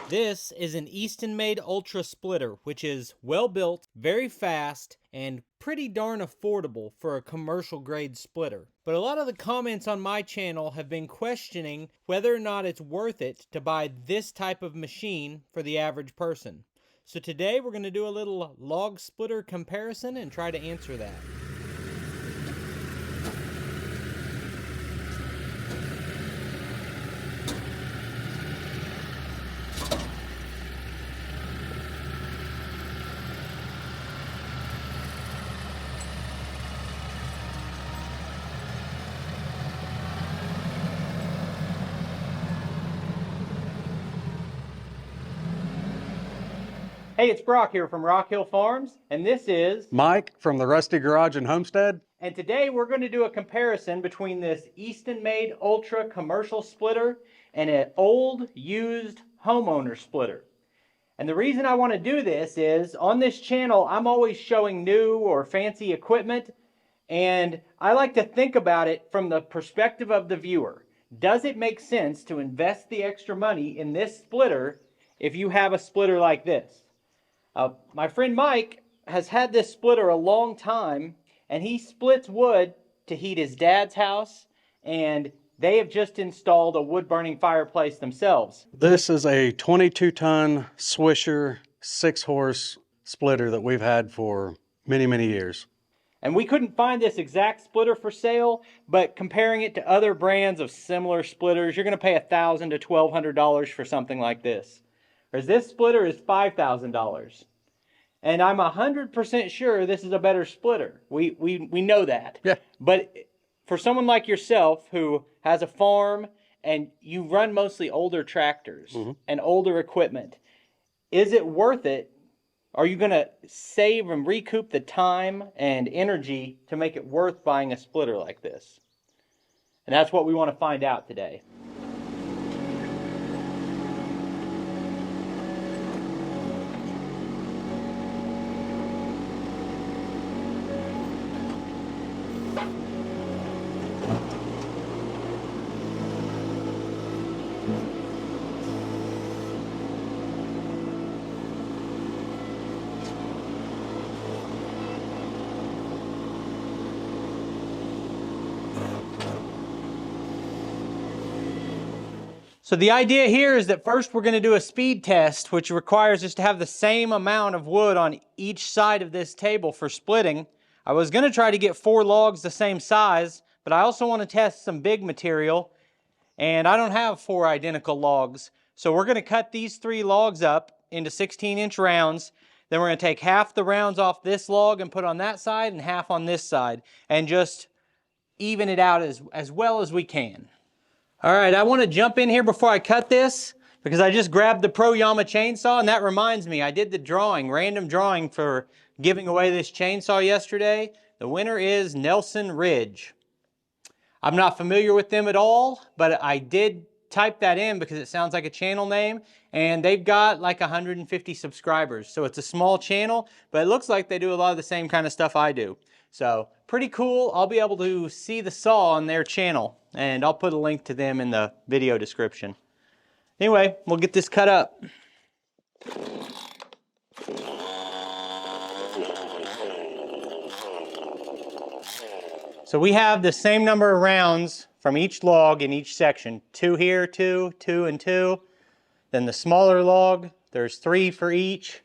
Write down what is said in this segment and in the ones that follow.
This is an Eastonmade Ultra Splitter, which is well built, very fast, and pretty darn affordable for a commercial grade splitter. But a lot of the comments on my channel have been questioning whether or not it's worth it to buy this type of machine for the average person. So today we're going to do a little log splitter comparison and try to answer that. Hey, it's Brock here from Rock Hill Farms, and this is Mike from the Rusty Garage and Homestead. And today we're going to do a comparison between this Eastonmade Ultra commercial splitter and an old used homeowner splitter. And the reason I want to do this is on this channel I'm always showing new or fancy equipment, and I like to think about it from the perspective of the viewer. Does it make sense to invest the extra money in this splitter if you have a splitter like this? My friend Mike has had this splitter a long time, and he splits wood to heat his dad's house, and they have just installed a wood-burning fireplace themselves. This is a 22-ton Swisher 6-horse splitter that we've had for many, many years. And we couldn't find this exact splitter for sale, but comparing it to other brands of similar splitters, you're going to pay $1,000 to $1,200 for something like this. Whereas this splitter is $5,000. And I'm 100% sure this is a better splitter. We know that. Yeah. But for someone like yourself who has a farm and you run mostly older tractors and older equipment, is it worth it? Are you going to save and recoup the time and energy to make it worth buying a splitter like this? And that's what we want to find out today. So the idea here is that first we're going to do a speed test, which requires us to have the same amount of wood on each side of this table for splitting. I was going to try to get 4 logs the same size, but I also want to test some big material, and I don't have 4 identical logs. So we're going to cut these 3 logs up into 16-inch rounds. Then we're going to take half the rounds off this log and put on that side and half on this side, and just even it out as well as we can. All right, I want to jump in here before I cut this because I just grabbed the Pro Yama chainsaw, and that reminds me, I did the random drawing for giving away this chainsaw yesterday. The winner is Nelson Ridge. I'm not familiar with them at all, but I did type that in because it sounds like a channel name, and they've got like 150 subscribers. So it's a small channel, but it looks like they do a lot of the same kind of stuff I do. So pretty cool. I'll be able to see the saw on their channel, and I'll put a link to them in the video description. Anyway, we'll get this cut up. So we have the same number of rounds from each log in each section. 2 here, 2, 2, and 2. Then the smaller log, there's 3 for each.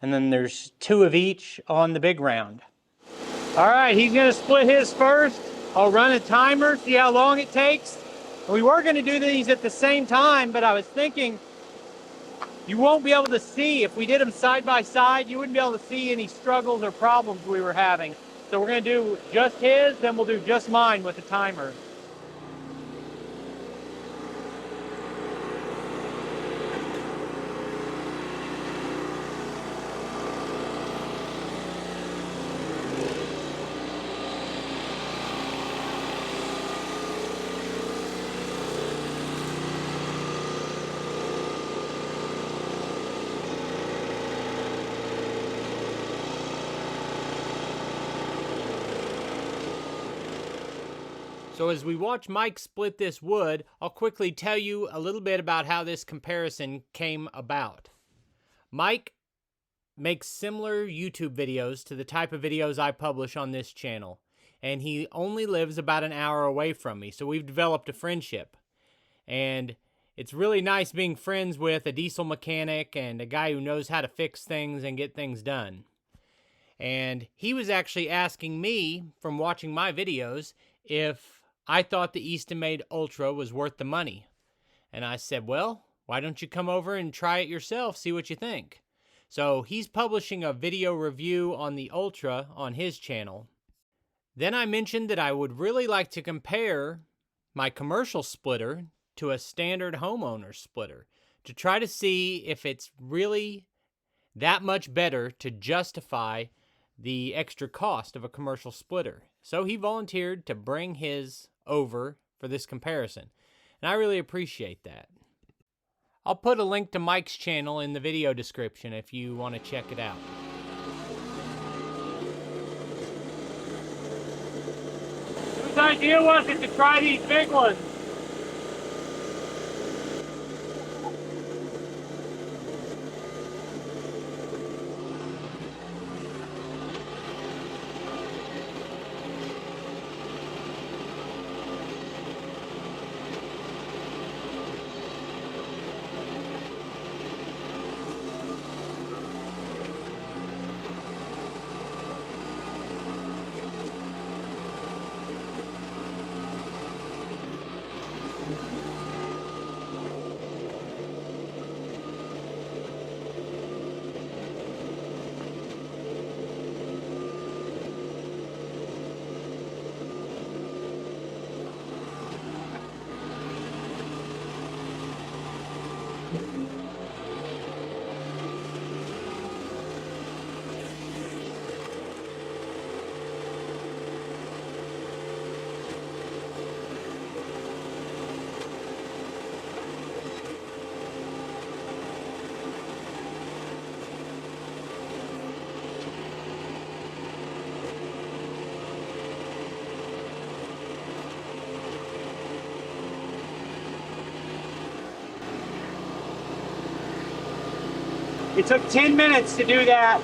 And then there's 2 of each on the big round. All right, he's going to split his first. I'll run a timer, see how long it takes. We were going to do these at the same time, but I was thinking you won't be able to see. If we did them side by side, you wouldn't be able to see any struggles or problems we were having. So we're going to do just his, then we'll do just mine with the timer. So as we watch Mike split this wood, I'll quickly tell you a little bit about how this comparison came about. Mike makes similar YouTube videos to the type of videos I publish on this channel, and he only lives about an hour away from me, so we've developed a friendship. And it's really nice being friends with a diesel mechanic and a guy who knows how to fix things and get things done. And he was actually asking me, from watching my videos, if I thought the Eastonmade Ultra was worth the money. And I said, well, why don't you come over and try it yourself, see what you think? So he's publishing a video review on the Ultra on his channel. Then I mentioned that I would really like to compare my commercial splitter to a standard homeowner splitter to try to see if it's really that much better to justify the extra cost of a commercial splitter. So he volunteered to bring his over for this comparison, and I really appreciate that. I'll put a link to Mike's channel in the video description if you want to check it out. Whose idea was it to try these big ones? It took 10 minutes to do that,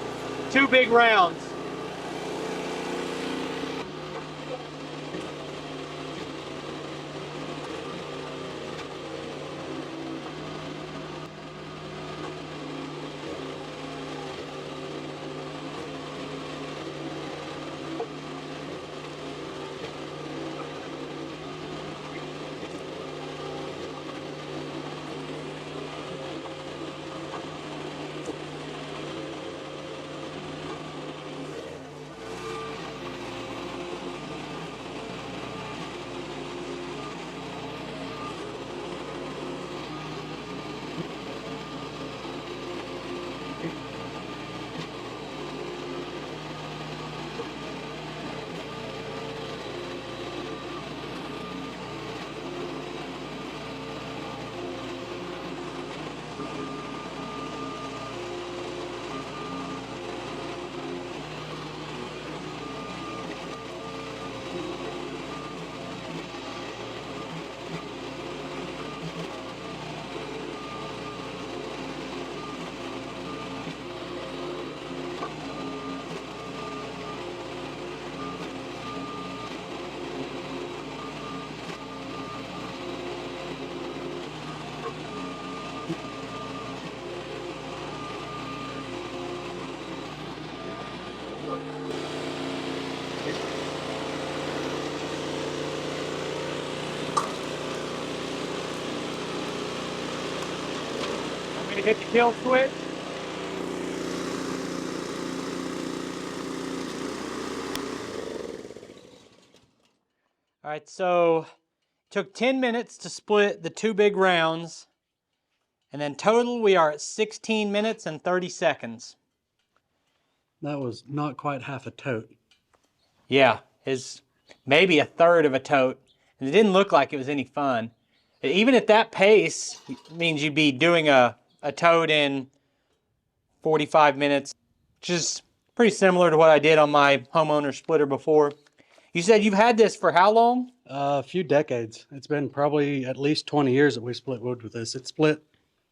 2 big rounds. Hit the kill switch. All right, so it took 10 minutes to split the 2 big rounds, and then total we are at 16 minutes and 30 seconds. That was not quite half a tote. Yeah, it's maybe a third of a tote, and it didn't look like it was any fun. Even at that pace, it means you'd be doing a tote in 45 minutes, which is pretty similar to what I did on my homeowner splitter before. You said you've had this for how long? A few decades. It's been probably at least 20 years that we split wood with this. It split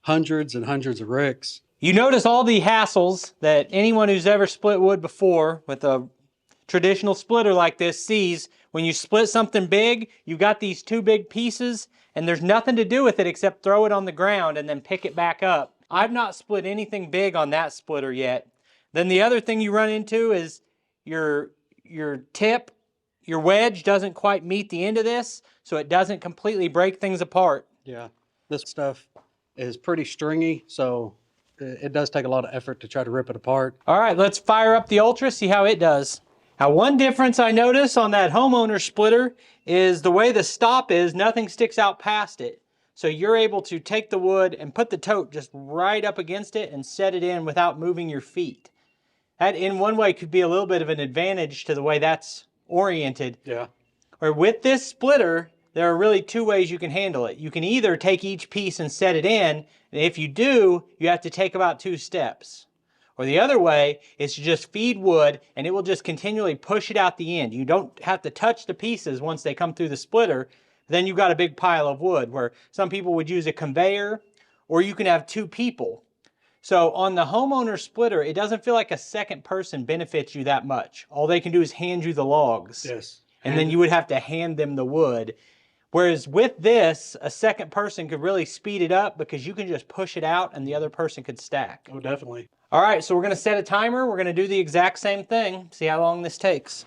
hundreds and hundreds of ricks. You notice all the hassles that anyone who's ever split wood before with a traditional splitter like this sees. When you split something big, you've got these two big pieces and there's nothing to do with it except throw it on the ground and then pick it back up. I've not split anything big on that splitter yet. Then the other thing you run into is your tip, your wedge doesn't quite meet the end of this, so it doesn't completely break things apart. Yeah, this stuff is pretty stringy, so it does take a lot of effort to try to rip it apart. All right, let's fire up the Ultra, see how it does. Now, one difference I notice on that homeowner splitter is the way the stop is, nothing sticks out past it. So you're able to take the wood and put the tote just right up against it and set it in without moving your feet. That in one way could be a little bit of an advantage to the way that's oriented. Yeah. Or with this splitter, there are really two ways you can handle it. You can either take each piece and set it in, and if you do, you have to take about 2 steps. Or the other way is to just feed wood and it will just continually push it out the end. You don't have to touch the pieces once they come through the splitter. Then you've got a big pile of wood, where some people would use a conveyor, or you can have 2 people. So on the homeowner splitter, it doesn't feel like a second person benefits you that much. All they can do is hand you the logs. Yes. And then you would have to hand them the wood. Whereas with this, a second person could really speed it up because you can just push it out and the other person could stack. Oh, definitely. All right, so we're gonna set a timer. We're gonna do the exact same thing. See how long this takes.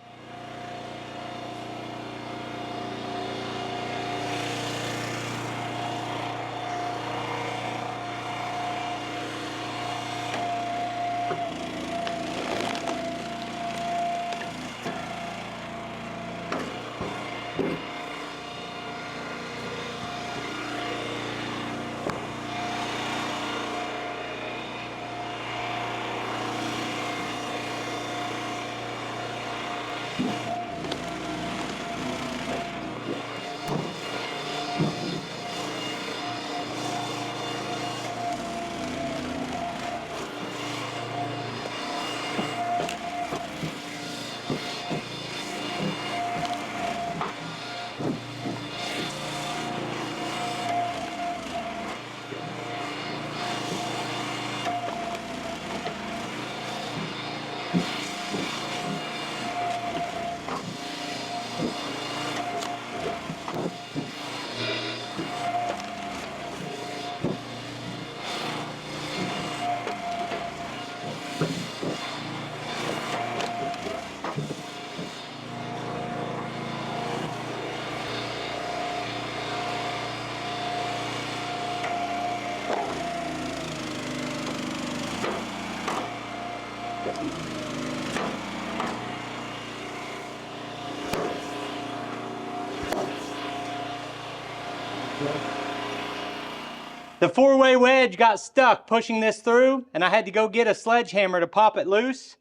The 4-way wedge got stuck pushing this through, and I had to go get a sledgehammer to pop it loose.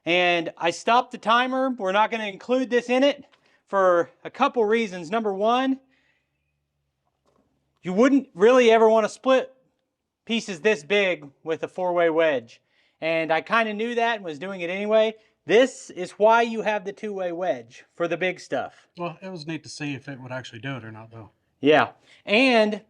And I stopped the timer. We're not going to include this in it for a couple reasons. Number one, you wouldn't really ever want to split pieces this big with a 4-way wedge. And I kind of knew that and was doing it anyway. This is why you have the 2-way wedge, for the big stuff. Well, it was neat to see if it would actually do it or not, though. Yeah, and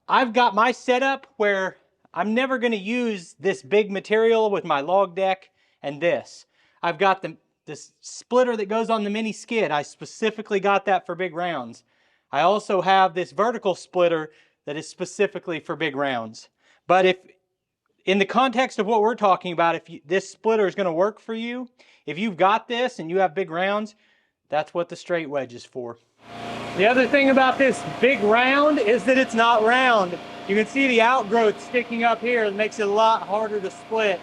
I've got my setup where I'm never going to use this big material with my log deck and this. I've got this splitter that goes on the mini skid. I specifically got that for big rounds. I also have this vertical splitter that is specifically for big rounds. But if, in the context of what we're talking about, if this splitter is going to work for you, if you've got this and you have big rounds, that's what the straight wedge is for. The other thing about this big round is that it's not round. You can see the outgrowth sticking up here. It makes it a lot harder to split.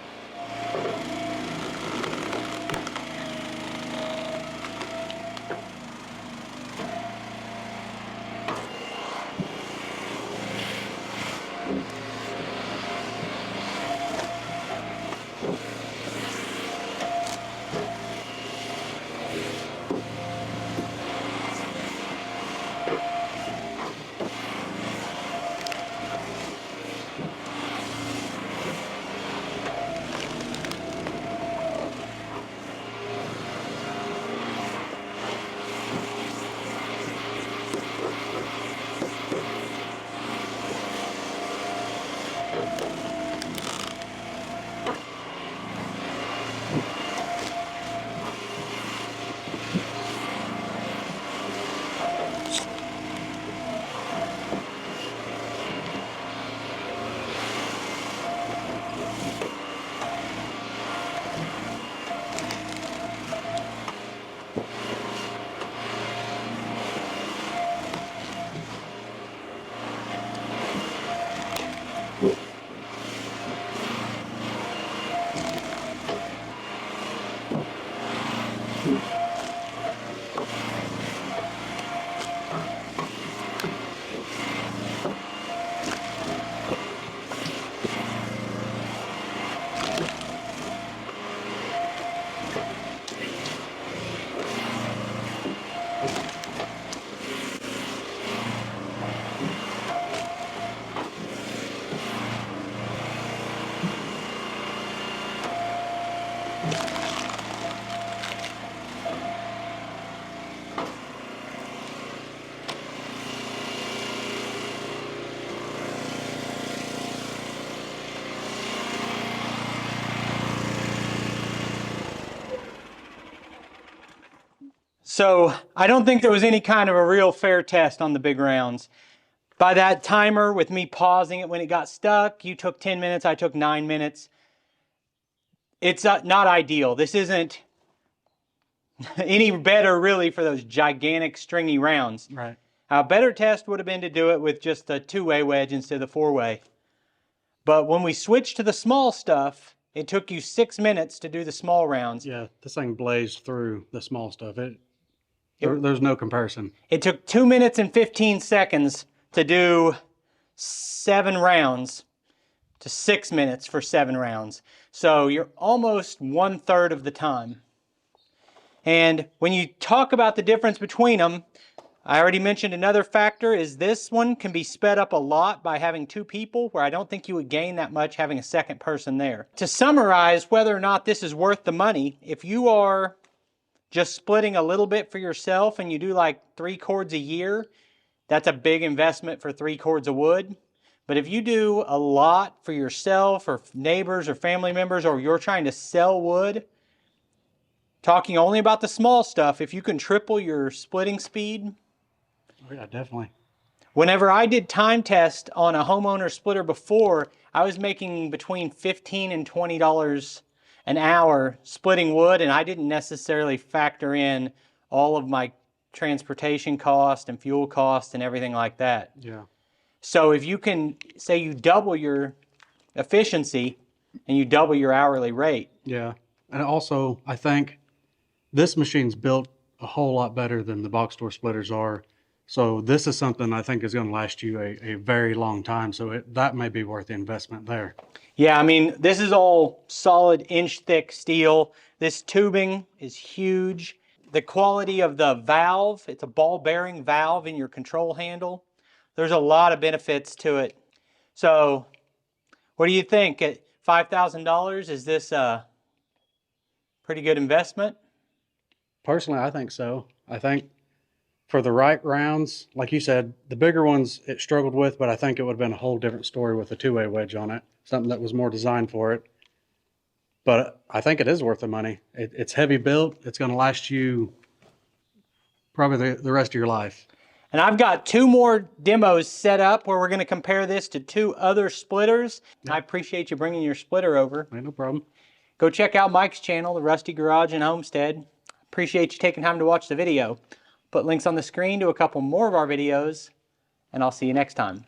So I don't think there was any kind of a real fair test on the big rounds. By that timer, with me pausing it when it got stuck, you took 10 minutes, I took 9 minutes. It's not ideal. This isn't any better really for those gigantic stringy rounds. Right. A better test would have been to do it with just a 2-way wedge instead of the 4-way. But when we switched to the small stuff, it took you 6 minutes to do the small rounds. Yeah, this thing blazed through the small stuff. There's no comparison. It took 2 minutes and 15 seconds to do 7 rounds to 6 minutes for 7 rounds. So you're almost 1/3 of the time. And when you talk about the difference between them, I already mentioned another factor is this one can be sped up a lot by having 2 people, where I don't think you would gain that much having a second person there. To summarize whether or not this is worth the money, if you are just splitting a little bit for yourself and you do like 3 cords a year, that's a big investment for 3 cords of wood. But if you do a lot for yourself or neighbors or family members, or you're trying to sell wood, talking only about the small stuff, if you can triple your splitting speed. Oh yeah, definitely. Whenever I did time test on a homeowner splitter before, I was making between $15 and $20 an hour splitting wood, and I didn't necessarily factor in all of my transportation cost and fuel cost and everything like that. Yeah. So if you can say you double your efficiency and you double your hourly rate. Yeah. And also, I think this machine's built a whole lot better than the box store splitters are. So this is something I think is going to last you a very long time. So that may be worth the investment there. Yeah, I mean, this is all solid inch-thick steel. This tubing is huge. The quality of the valve, it's a ball bearing valve in your control handle. There's a lot of benefits to it. So what do you think? At $5,000, is this a pretty good investment? Personally, I think so. I think for the right rounds, like you said, the bigger ones it struggled with, but I think it would have been a whole different story with a 2-way wedge on it, something that was more designed for it. But I think it is worth the money. It's heavy built. It's going to last you probably the rest of your life. And I've got 2 more demos set up where we're going to compare this to 2 other splitters. Yep. I appreciate you bringing your splitter over. Ain't no problem. Go check out Mike's channel, The Rusty Garage and Homestead. Appreciate you taking time to watch the video. Put links on the screen to a couple more of our videos, and I'll see you next time.